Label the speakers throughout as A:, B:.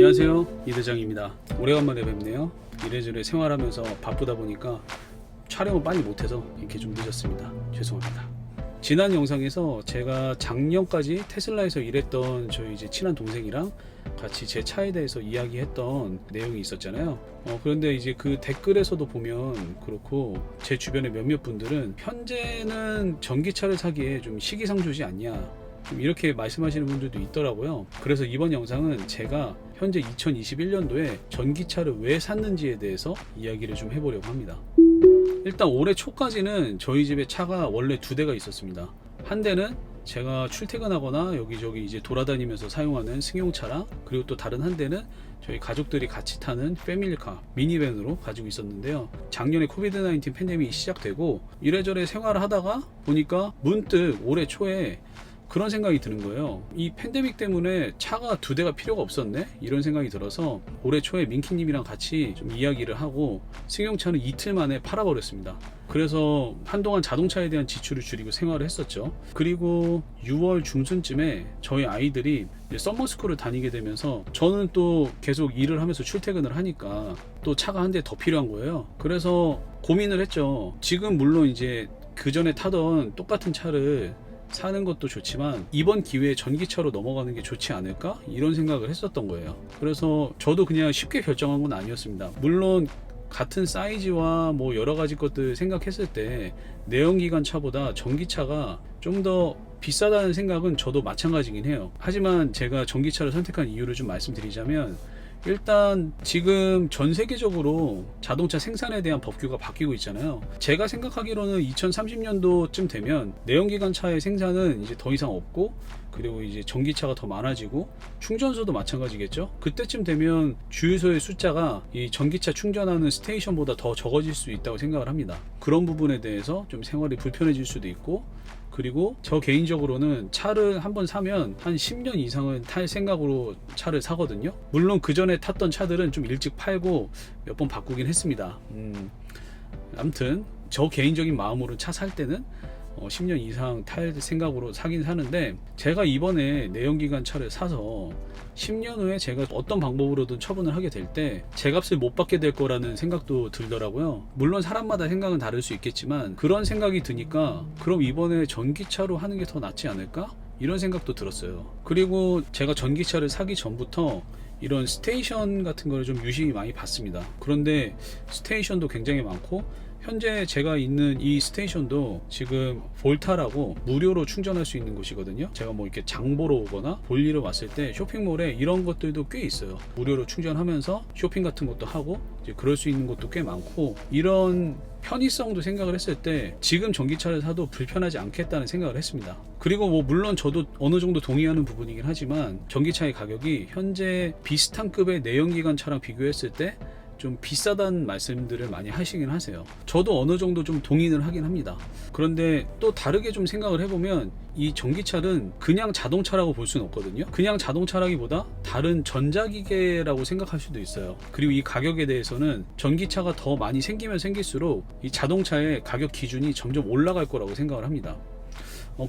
A: 안녕하세요, 이 대장입니다. 오래간만에 뵙네요. 이래저래 생활하면서 바쁘다 보니까 촬영을 빨리 못해서 이렇게 좀 늦었습니다. 죄송합니다. 지난 영상에서 제가 작년까지 테슬라에서 일했던 저희 이제 친한 동생이랑 같이 제 차에 대해서 이야기했던 내용이 있었잖아요. 그런데 이제 그 댓글에서도 보면 그렇고 제 주변의 몇몇 분들은 현재는 전기차를 사기에 좀 시기상조지 않냐, 좀 이렇게 말씀하시는 분들도 있더라고요. 그래서 이번 영상은 제가 현재 2021년도에 전기차를 왜 샀는지에 대해서 이야기를 좀 해보려고 합니다. 일단 올해 초까지는 저희 집에 차가 원래 두 대가 있었습니다. 한 대는 제가 출퇴근하거나 여기저기 이제 돌아다니면서 사용하는 승용차랑, 그리고 또 다른 한 대는 저희 가족들이 같이 타는 패밀리카 미니밴으로 가지고 있었는데요. 작년에 코비드-19 팬데믹이 시작되고 이래저래 생활을 하다가 보니까 문득 올해 초에 그런 생각이 드는 거예요. 이 팬데믹 때문에 차가 두 대가 필요가 없었네? 이런 생각이 들어서 올해 초에 민키님이랑 같이 좀 이야기를 하고 승용차는 이틀 만에 팔아버렸습니다. 그래서 한동안 자동차에 대한 지출을 줄이고 생활을 했었죠. 그리고 6월 중순쯤에 저희 아이들이 썸머스쿨을 다니게 되면서 저는 또 계속 일을 하면서 출퇴근을 하니까 또 차가 한 대 더 필요한 거예요. 그래서 고민을 했죠. 지금 물론 이제 그 전에 타던 똑같은 차를 사는 것도 좋지만 이번 기회에 전기차로 넘어가는 게 좋지 않을까? 이런 생각을 했었던 거예요. 그래서 저도 그냥 쉽게 결정한 건 아니었습니다. 물론 같은 사이즈와 뭐 여러 가지 것들 생각했을 때 내연기관 차보다 전기차가 좀 더 비싸다는 생각은 저도 마찬가지긴 해요. 하지만 제가 전기차를 선택한 이유를 좀 말씀드리자면, 일단 지금 전 세계적으로 자동차 생산에 대한 법규가 바뀌고 있잖아요. 제가 생각하기로는 2030년도쯤 되면 내연기관 차의 생산은 이제 더 이상 없고, 그리고 이제 전기차가 더 많아지고 충전소도 마찬가지겠죠. 그때쯤 되면 주유소의 숫자가 이 전기차 충전하는 스테이션보다 더 적어질 수 있다고 생각을 합니다. 그런 부분에 대해서 좀 생활이 불편해질 수도 있고, 그리고 저 개인적으로는 차를 한번 사면 한 10년 이상은 탈 생각으로 차를 사거든요. 물론 그 전에 탔던 차들은 좀 일찍 팔고 몇 번 바꾸긴 했습니다. 아무튼 저 개인적인 마음으로 차 살 때는 10년 이상 탈 생각으로 사긴 사는데, 제가 이번에 내연기관 차를 사서 10년 후에 제가 어떤 방법으로든 처분을 하게 될 때 제 값을 못 받게 될 거라는 생각도 들더라고요. 물론 사람마다 생각은 다를 수 있겠지만 그런 생각이 드니까 그럼 이번에 전기차로 하는 게 더 낫지 않을까? 이런 생각도 들었어요. 그리고 제가 전기차를 사기 전부터 이런 스테이션 같은 걸 좀 유심히 많이 봤습니다. 그런데 스테이션도 굉장히 많고, 현재 제가 있는 이 스테이션도 지금 볼타라고 무료로 충전할 수 있는 곳이거든요. 제가 뭐 이렇게 장 보러 오거나 볼일을 왔을 때 쇼핑몰에 이런 것들도 꽤 있어요. 무료로 충전하면서 쇼핑 같은 것도 하고 이제 그럴 수 있는 것도 꽤 많고, 이런 편의성도 생각을 했을 때 지금 전기차를 사도 불편하지 않겠다는 생각을 했습니다. 그리고 뭐 물론 저도 어느 정도 동의하는 부분이긴 하지만 전기차의 가격이 현재 비슷한 급의 내연기관 차랑 비교했을 때 좀 비싸다는 말씀들을 많이 하시긴 하세요. 저도 어느 정도 좀 동의를 하긴 합니다. 그런데 또 다르게 좀 생각을 해보면 이 전기차는 그냥 자동차라고 볼 수는 없거든요. 그냥 자동차라기보다 다른 전자기계라고 생각할 수도 있어요. 그리고 이 가격에 대해서는 전기차가 더 많이 생기면 생길수록 이 자동차의 가격 기준이 점점 올라갈 거라고 생각을 합니다.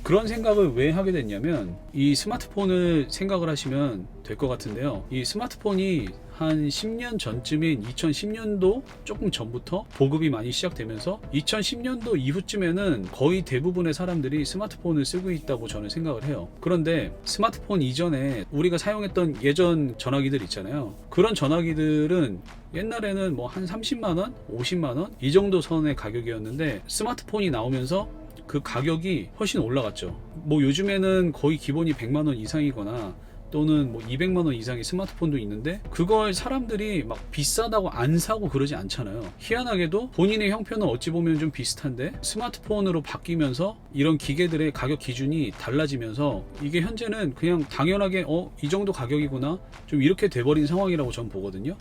A: 그런 생각을 왜 하게 됐냐면, 이 스마트폰을 생각을 하시면 될 것 같은데요. 이 스마트폰이 한 10년 전쯤인 2010년도 조금 전부터 보급이 많이 시작되면서 2010년도 이후쯤에는 거의 대부분의 사람들이 스마트폰을 쓰고 있다고 저는 생각을 해요. 그런데 스마트폰 이전에 우리가 사용했던 예전 전화기들 있잖아요. 그런 전화기들은 옛날에는 뭐 한 30만원, 50만원 이 정도 선의 가격이었는데 스마트폰이 나오면서 그 가격이 훨씬 올라갔죠. 뭐 요즘에는 거의 기본이 100만원 이상이거나 또는 뭐 200만원 이상의 스마트폰도 있는데, 그걸 사람들이 막 비싸다고 안 사고 그러지 않잖아요. 희한하게도 본인의 형편은 어찌 보면 좀 비슷한데 스마트폰으로 바뀌면서 이런 기계들의 가격 기준이 달라지면서 이게 현재는 그냥 당연하게 이 정도 가격이구나, 좀 이렇게 돼버린 상황이라고 저는 보거든요.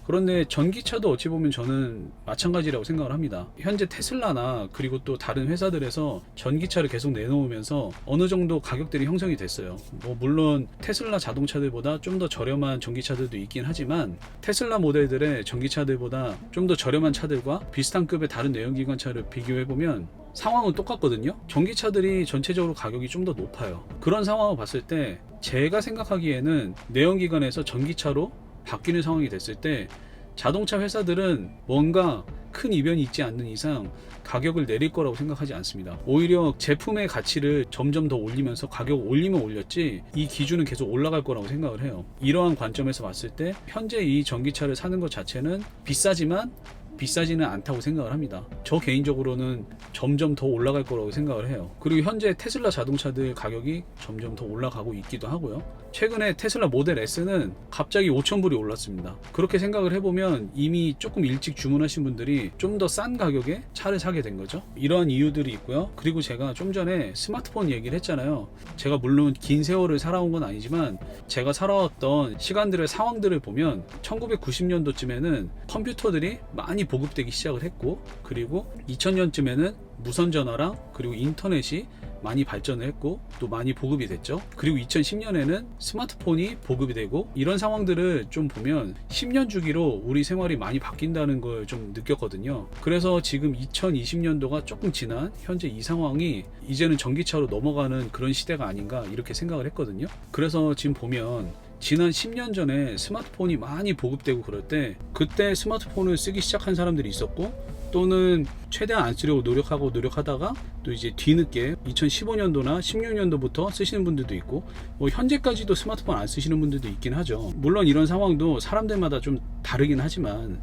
A: 그런데 전기차도 어찌 보면 저는 마찬가지라고 생각을 합니다. 현재 테슬라나 그리고 또 다른 회사들에서 전기차를 계속 내놓으면서 어느 정도 가격들이 형성이 됐어요. 뭐 물론 테슬라 자동차들보다 좀 더 저렴한 전기차들도 있긴 하지만 테슬라 모델들의 전기차들보다 좀 더 저렴한 차들과 비슷한 급의 다른 내연기관차를 비교해보면 상황은 똑같거든요. 전기차들이 전체적으로 가격이 좀 더 높아요. 그런 상황을 봤을 때 제가 생각하기에는 내연기관에서 전기차로 바뀌는 상황이 됐을 때 자동차 회사들은 뭔가 큰 이변이 있지 않는 이상 가격을 내릴 거라고 생각하지 않습니다. 오히려 제품의 가치를 점점 더 올리면서 가격을 올리면 올렸지 이 기준은 계속 올라갈 거라고 생각을 해요. 이러한 관점에서 봤을 때 현재 이 전기차를 사는 것 자체는 비싸지는 않다고 생각을 합니다. 저 개인적으로는 점점 더 올라갈 거라고 생각을 해요. 그리고 현재 테슬라 자동차들 가격이 점점 더 올라가고 있기도 하고요. 최근에 테슬라 모델 S는 갑자기 5,000불이 올랐습니다. 그렇게 생각을 해보면 이미 조금 일찍 주문하신 분들이 좀 더 싼 가격에 차를 사게 된 거죠. 이러한 이유들이 있고요. 그리고 제가 좀 전에 스마트폰 얘기를 했잖아요. 제가 물론 긴 세월을 살아온 건 아니지만 제가 살아왔던 시간들의 상황들을 보면 1990년도쯤에는 컴퓨터들이 많이 보급되기 시작을 했고, 그리고 2000년쯤에는 무선전화랑 그리고 인터넷이 많이 발전을 했고 또 많이 보급이 됐죠. 그리고 2010년에는 스마트폰이 보급이 되고, 이런 상황들을 좀 보면 10년 주기로 우리 생활이 많이 바뀐다는 걸 좀 느꼈거든요. 그래서 지금 2020년도가 조금 지난 현재 이 상황이 이제는 전기차로 넘어가는 그런 시대가 아닌가 이렇게 생각을 했거든요. 그래서 지금 보면 지난 10년 전에 스마트폰이 많이 보급되고 그럴 때 그때 스마트폰을 쓰기 시작한 사람들이 있었고, 또는 최대한 안 쓰려고 노력하다가 또 이제 뒤늦게 2015년도나 16년도부터 쓰시는 분들도 있고, 뭐 현재까지도 스마트폰 안 쓰시는 분들도 있긴 하죠. 물론 이런 상황도 사람들마다 좀 다르긴 하지만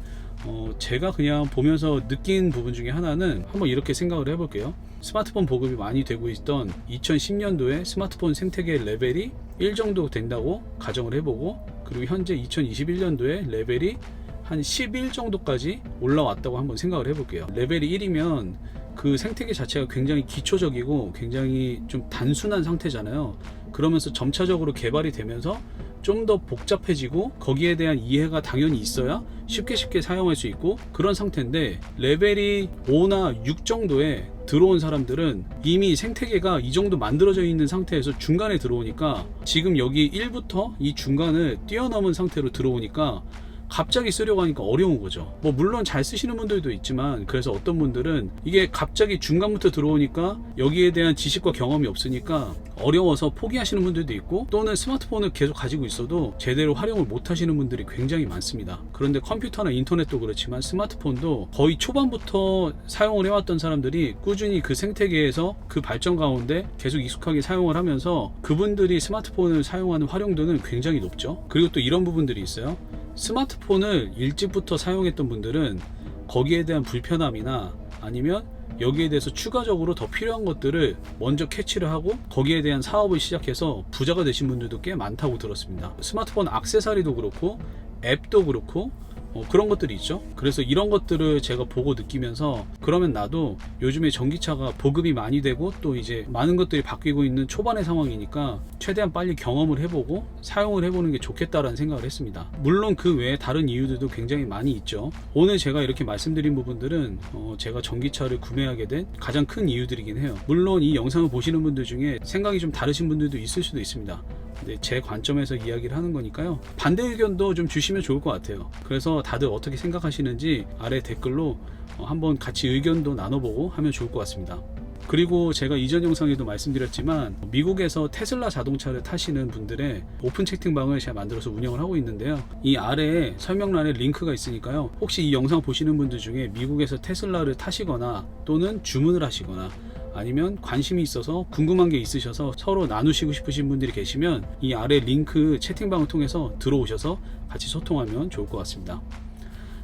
A: 제가 그냥 보면서 느낀 부분 중에 하나는 한번 이렇게 생각을 해볼게요. 스마트폰 보급이 많이 되고 있던 2010년도에 스마트폰 생태계 레벨이 1 정도 된다고 가정을 해보고, 그리고 현재 2021년도에 레벨이 한 11 정도까지 올라왔다고 한번 생각을 해볼게요. 레벨이 1이면 그 생태계 자체가 굉장히 기초적이고 굉장히 좀 단순한 상태잖아요. 그러면서 점차적으로 개발이 되면서 좀 더 복잡해지고 거기에 대한 이해가 당연히 있어야 쉽게 사용할 수 있고 그런 상태인데, 레벨이 5나 6 정도에 들어온 사람들은 이미 생태계가 이 정도 만들어져 있는 상태에서 중간에 들어오니까, 지금 여기 1부터 이 중간을 뛰어넘은 상태로 들어오니까 갑자기 쓰려고 하니까 어려운 거죠. 뭐 물론 잘 쓰시는 분들도 있지만, 그래서 어떤 분들은 이게 갑자기 중간부터 들어오니까 여기에 대한 지식과 경험이 없으니까 어려워서 포기하시는 분들도 있고, 또는 스마트폰을 계속 가지고 있어도 제대로 활용을 못 하시는 분들이 굉장히 많습니다. 그런데 컴퓨터나 인터넷도 그렇지만 스마트폰도 거의 초반부터 사용을 해왔던 사람들이 꾸준히 그 생태계에서 그 발전 가운데 계속 익숙하게 사용을 하면서 그분들이 스마트폰을 사용하는 활용도는 굉장히 높죠. 그리고 또 이런 부분들이 있어요. 스마트폰을 일찍부터 사용했던 분들은 거기에 대한 불편함이나 아니면 여기에 대해서 추가적으로 더 필요한 것들을 먼저 캐치를 하고 거기에 대한 사업을 시작해서 부자가 되신 분들도 꽤 많다고 들었습니다. 스마트폰 액세서리도 그렇고 앱도 그렇고 그런 것들이 있죠. 그래서 이런 것들을 제가 보고 느끼면서, 그러면 나도 요즘에 전기차가 보급이 많이 되고 또 이제 많은 것들이 바뀌고 있는 초반의 상황이니까 최대한 빨리 경험을 해보고 사용을 해보는 게 좋겠다라는 생각을 했습니다. 물론 그 외에 다른 이유들도 굉장히 많이 있죠. 오늘 제가 이렇게 말씀드린 부분들은 제가 전기차를 구매하게 된 가장 큰 이유들이긴 해요. 물론 이 영상을 보시는 분들 중에 생각이 좀 다르신 분들도 있을 수도 있습니다. 근데 제 관점에서 이야기를 하는 거니까요. 반대 의견도 좀 주시면 좋을 것 같아요. 그래서 다들 어떻게 생각하시는지 아래 댓글로 한번 같이 의견도 나눠보고 하면 좋을 것 같습니다. 그리고 제가 이전 영상에도 말씀드렸지만 미국에서 테슬라 자동차를 타시는 분들의 오픈 채팅방을 제가 만들어서 운영을 하고 있는데요. 이 아래에 설명란에 링크가 있으니까요. 혹시 이 영상 보시는 분들 중에 미국에서 테슬라를 타시거나 또는 주문을 하시거나 아니면 관심이 있어서 궁금한 게 있으셔서 서로 나누시고 싶으신 분들이 계시면 이 아래 링크 채팅방을 통해서 들어오셔서 같이 소통하면 좋을 것 같습니다.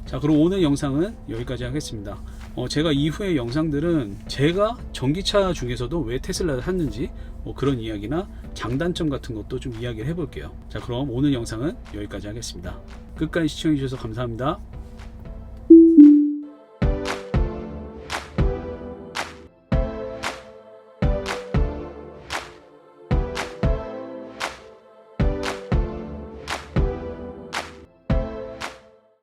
A: 자, 그럼 오늘 영상은 여기까지 하겠습니다. 제가 이후의 영상들은 제가 전기차 중에서도 왜 테슬라를 샀는지 그런 이야기나 장단점 같은 것도 좀 이야기를 해볼게요. 자, 그럼 오늘 영상은 여기까지 하겠습니다. 끝까지 시청해 주셔서 감사합니다.